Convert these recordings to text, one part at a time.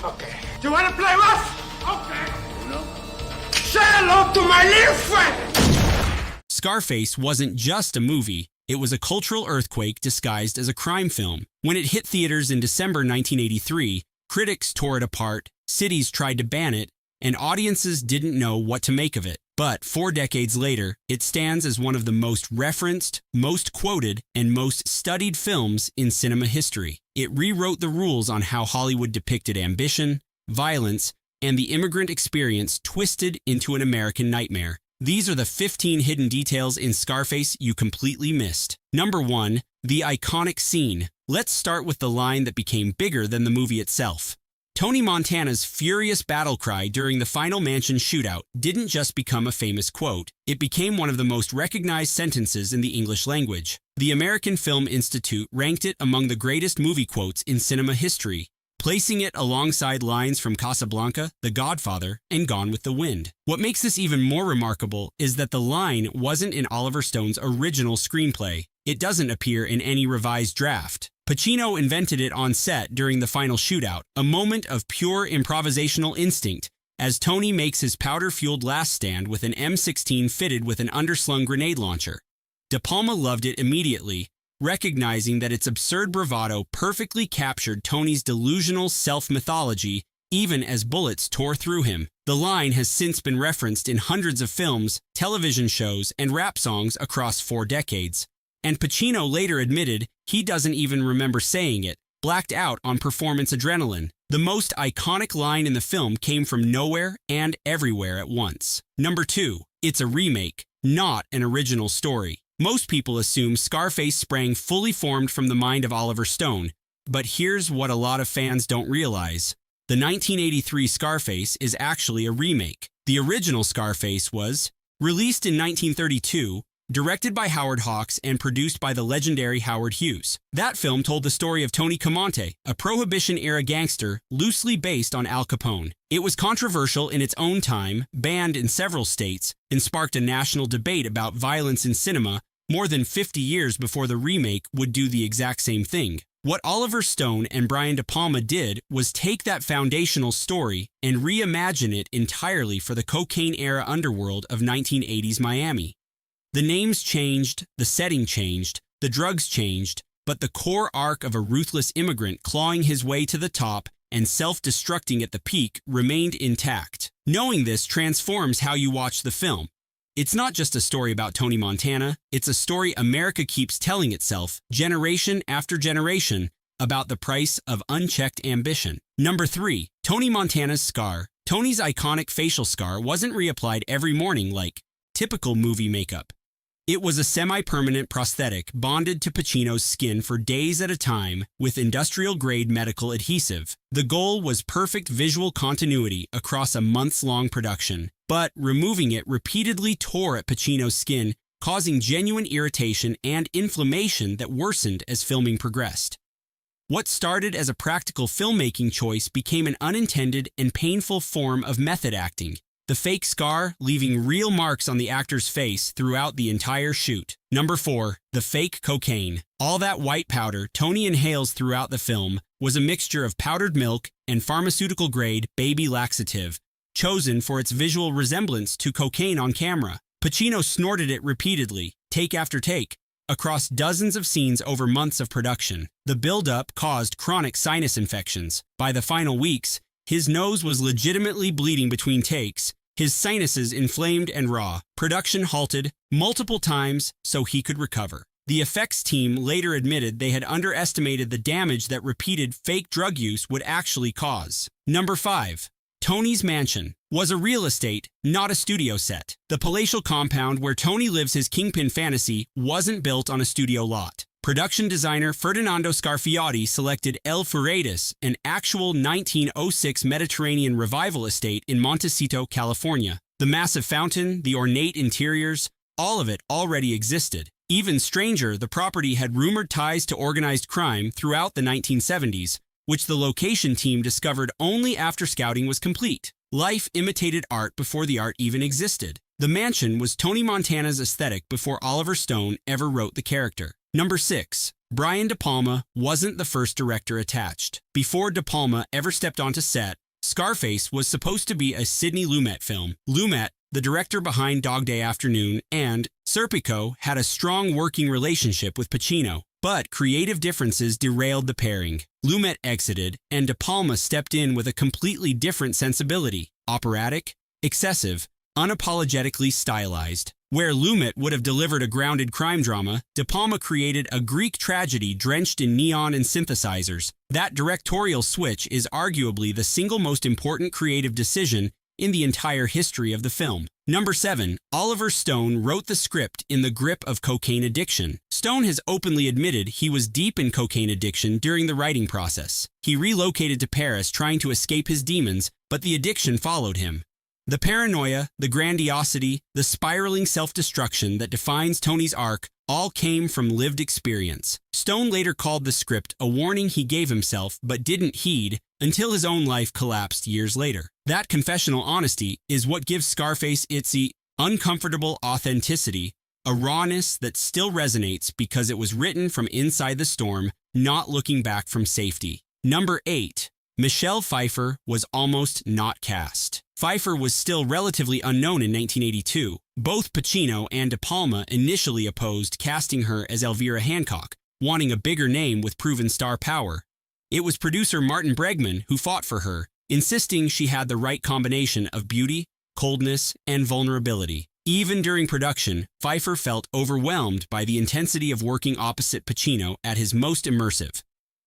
Okay. Do you want to play rough? Okay. No. Say hello to my little friend! Scarface wasn't just a movie. It was a cultural earthquake disguised as a crime film. When it hit theaters in December 1983, critics tore it apart, cities tried to ban it, and audiences didn't know what to make of it. But 4 decades later, it stands as one of the most referenced, most quoted, and most studied films in cinema history. It rewrote the rules on how Hollywood depicted ambition, violence, and the immigrant experience twisted into an American nightmare. These are the 15 hidden details in Scarface you completely missed. Number 1. The iconic scene. Let's start with the line that became bigger than the movie itself. Tony Montana's furious battle cry during the final mansion shootout didn't just become a famous quote, it became one of the most recognized sentences in the English language. The American Film Institute ranked it among the greatest movie quotes in cinema history, placing it alongside lines from Casablanca, The Godfather, and Gone with the Wind. What makes this even more remarkable is that the line wasn't in Oliver Stone's original screenplay. It doesn't appear in any revised draft. Pacino invented it on set during the final shootout, a moment of pure improvisational instinct, as Tony makes his powder-fueled last stand with an M16 fitted with an underslung grenade launcher. De Palma loved it immediately, recognizing that its absurd bravado perfectly captured Tony's delusional self-mythology even as bullets tore through him. The line has since been referenced in hundreds of films, television shows, and rap songs across 4 decades. And Pacino later admitted he doesn't even remember saying it, blacked out on performance adrenaline. The most iconic line in the film came from nowhere and everywhere at once. Number 2. It's a remake, not an original story. Most people assume Scarface sprang fully formed from the mind of Oliver Stone, but here's what a lot of fans don't realize. The 1983 Scarface is actually a remake. The original Scarface was released in 1932, directed by Howard Hawks and produced by the legendary Howard Hughes. That film told the story of Tony Comante, a Prohibition-era gangster loosely based on Al Capone. It was controversial in its own time, banned in several states, and sparked a national debate about violence in cinema more than 50 years before the remake would do the exact same thing. What Oliver Stone and Brian De Palma did was take that foundational story and reimagine it entirely for the cocaine-era underworld of 1980s Miami. The names changed, the setting changed, the drugs changed, but the core arc of a ruthless immigrant clawing his way to the top and self-destructing at the peak remained intact. Knowing this transforms how you watch the film. It's not just a story about Tony Montana, it's a story America keeps telling itself, generation after generation, about the price of unchecked ambition. Number 3. Tony Montana's scar. Tony's iconic facial scar wasn't reapplied every morning like typical movie makeup. It was a semi-permanent prosthetic bonded to Pacino's skin for days at a time with industrial-grade medical adhesive. The goal was perfect visual continuity across a months-long production, but removing it repeatedly tore at Pacino's skin, causing genuine irritation and inflammation that worsened as filming progressed. What started as a practical filmmaking choice became an unintended and painful form of method acting. The fake scar leaving real marks on the actor's face throughout the entire shoot. Number 4. The fake cocaine. All that white powder Tony inhales throughout the film was a mixture of powdered milk and pharmaceutical-grade baby laxative, chosen for its visual resemblance to cocaine on camera. Pacino snorted it repeatedly, take after take, across dozens of scenes over months of production. The buildup caused chronic sinus infections. By the final weeks, his nose was legitimately bleeding between takes, his sinuses inflamed and raw. Production halted multiple times so he could recover. The effects team later admitted they had underestimated the damage that repeated fake drug use would actually cause. Number 5. Tony's mansion was a real estate, not a studio set. The palatial compound where Tony lives his kingpin fantasy wasn't built on a studio lot. Production designer Ferdinando Scarfiotti selected El Furetis, an actual 1906 Mediterranean revival estate in Montecito, California. The massive fountain, the ornate interiors, all of it already existed. Even stranger, the property had rumored ties to organized crime throughout the 1970s, which the location team discovered only after scouting was complete. Life imitated art before the art even existed. The mansion was Tony Montana's aesthetic before Oliver Stone ever wrote the character. Number 6. Brian De Palma wasn't the first director attached. Before De Palma ever stepped onto set, Scarface was supposed to be a Sidney Lumet film. Lumet, the director behind Dog Day Afternoon, and Serpico had a strong working relationship with Pacino, but creative differences derailed the pairing. Lumet exited, and De Palma stepped in with a completely different sensibility: operatic, excessive, unapologetically stylized. Where Lumet would have delivered a grounded crime drama, De Palma created a Greek tragedy drenched in neon and synthesizers. That directorial switch is arguably the single most important creative decision in the entire history of the film. Number 7. Oliver Stone wrote the script in the grip of cocaine addiction. Stone has openly admitted he was deep in cocaine addiction during the writing process. He relocated to Paris trying to escape his demons, but the addiction followed him. The paranoia, the grandiosity, the spiraling self-destruction that defines Tony's arc all came from lived experience. Stone later called the script a warning he gave himself but didn't heed until his own life collapsed years later. That confessional honesty is what gives Scarface its uncomfortable authenticity, a rawness that still resonates because it was written from inside the storm, not looking back from safety. Number 8. Michelle Pfeiffer was almost not cast. Pfeiffer was still relatively unknown in 1982. Both Pacino and De Palma initially opposed casting her as Elvira Hancock, wanting a bigger name with proven star power. It was producer Martin Bregman who fought for her, insisting she had the right combination of beauty, coldness, and vulnerability. Even during production, Pfeiffer felt overwhelmed by the intensity of working opposite Pacino at his most immersive.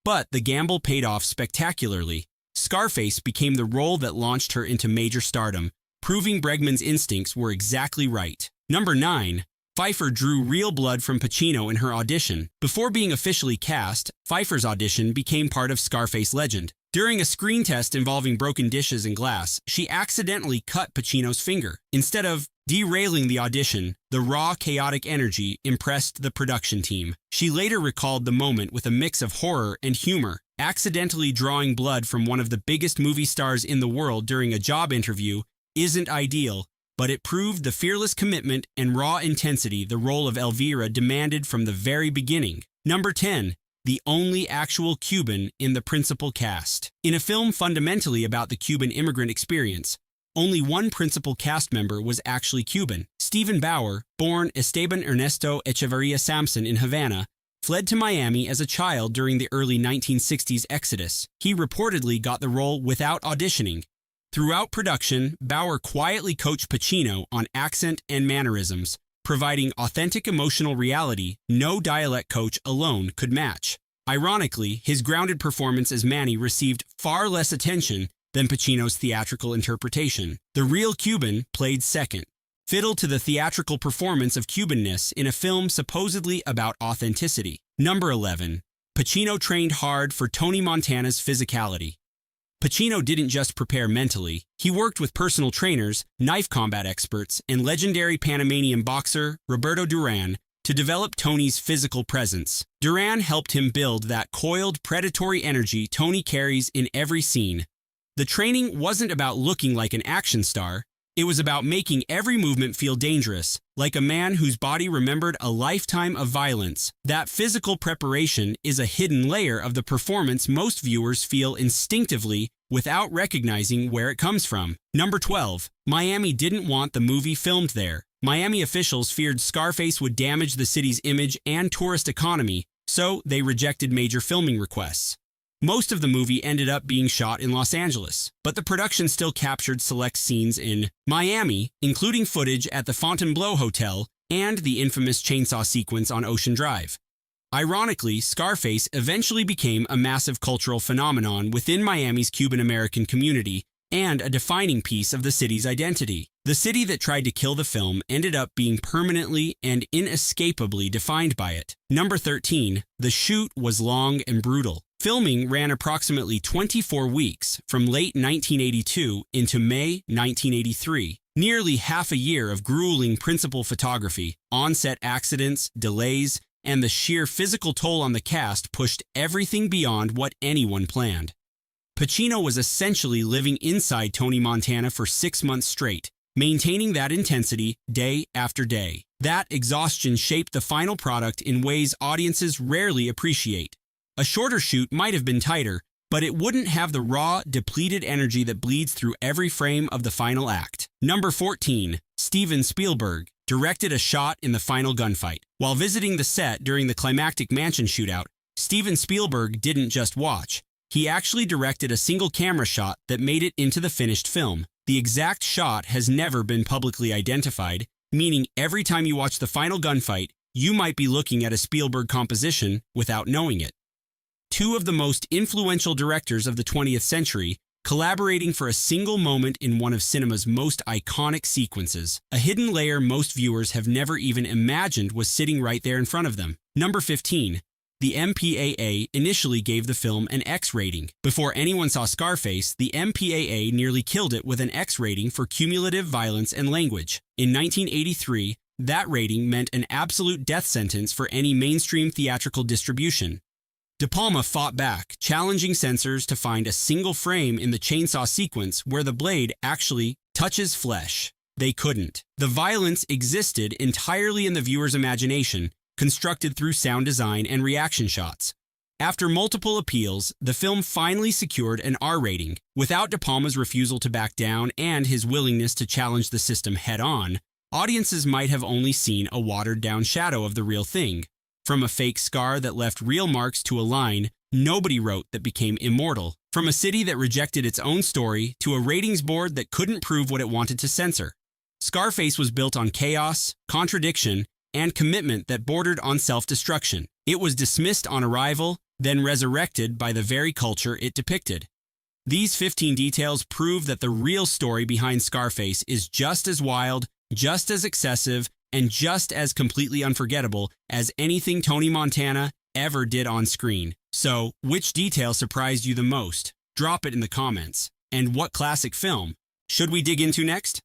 But the gamble paid off spectacularly. Scarface became the role that launched her into major stardom, proving Bregman's instincts were exactly right. Number 9. Pfeiffer drew real blood from Pacino in her audition. Before being officially cast, Pfeiffer's audition became part of Scarface legend. During a screen test involving broken dishes and glass, she accidentally cut Pacino's finger. Instead of derailing the audition, the raw, chaotic energy impressed the production team. She later recalled the moment with a mix of horror and humor. Accidentally drawing blood from one of the biggest movie stars in the world during a job interview isn't ideal, but it proved the fearless commitment and raw intensity the role of Elvira demanded from the very beginning. Number 10. The only actual Cuban in the principal cast. In a film fundamentally about the Cuban immigrant experience, only one principal cast member was actually Cuban. Stephen Bauer, born Esteban Ernesto Echeverria Sampson in Havana, fled to Miami as a child during the early 1960s exodus. He reportedly got the role without auditioning. Throughout production, Bauer quietly coached Pacino on accent and mannerisms, providing authentic emotional reality no dialect coach alone could match. Ironically, his grounded performance as Manny received far less attention than Pacino's theatrical interpretation. The real Cuban played second, fiddle to the theatrical performance of Cubanness in a film supposedly about authenticity. Number 11. Pacino trained hard for Tony Montana's physicality. Pacino didn't just prepare mentally. He worked with personal trainers, knife combat experts, and legendary Panamanian boxer Roberto Duran to develop Tony's physical presence. Duran helped him build that coiled, predatory energy Tony carries in every scene. The training wasn't about looking like an action star. It was about making every movement feel dangerous, like a man whose body remembered a lifetime of violence. That physical preparation is a hidden layer of the performance most viewers feel instinctively without recognizing where it comes from. Number 12. Miami didn't want the movie filmed there. Miami officials feared Scarface would damage the city's image and tourist economy, so they rejected major filming requests. Most of the movie ended up being shot in Los Angeles, but the production still captured select scenes in Miami, including footage at the Fontainebleau Hotel and the infamous chainsaw sequence on Ocean Drive. Ironically, Scarface eventually became a massive cultural phenomenon within Miami's Cuban-American community and a defining piece of the city's identity. The city that tried to kill the film ended up being permanently and inescapably defined by it. Number 13. The shoot was long and brutal. Filming ran approximately 24 weeks from late 1982 into May 1983. Nearly half a year of grueling principal photography, on-set accidents, delays, and the sheer physical toll on the cast pushed everything beyond what anyone planned. Pacino was essentially living inside Tony Montana for 6 months straight, maintaining that intensity day after day. That exhaustion shaped the final product in ways audiences rarely appreciate. A shorter shoot might have been tighter, but it wouldn't have the raw, depleted energy that bleeds through every frame of the final act. Number 14. Steven Spielberg directed a shot in the final gunfight. While visiting the set during the climactic mansion shootout, Steven Spielberg didn't just watch. He actually directed a single camera shot that made it into the finished film. The exact shot has never been publicly identified, meaning every time you watch the final gunfight, you might be looking at a Spielberg composition without knowing it. Two of the most influential directors of the 20th century collaborating for a single moment in one of cinema's most iconic sequences, a hidden layer most viewers have never even imagined was sitting right there in front of them. Number 15. The MPAA initially gave the film an X rating. Before anyone saw Scarface, the MPAA nearly killed it with an X rating for cumulative violence and language. In 1983, that rating meant an absolute death sentence for any mainstream theatrical distribution. De Palma fought back, challenging censors to find a single frame in the chainsaw sequence where the blade actually touches flesh. They couldn't. The violence existed entirely in the viewer's imagination, constructed through sound design and reaction shots. After multiple appeals, the film finally secured an R rating. Without De Palma's refusal to back down and his willingness to challenge the system head-on, audiences might have only seen a watered-down shadow of the real thing. From a fake scar that left real marks to a line nobody wrote that became immortal. From a city that rejected its own story to a ratings board that couldn't prove what it wanted to censor. Scarface was built on chaos, contradiction, and commitment that bordered on self-destruction. It was dismissed on arrival, then resurrected by the very culture it depicted. These 15 details prove that the real story behind Scarface is just as wild, just as excessive, and just as completely unforgettable as anything Tony Montana ever did on screen. So, which detail surprised you the most? Drop it in the comments. And what classic film should we dig into next?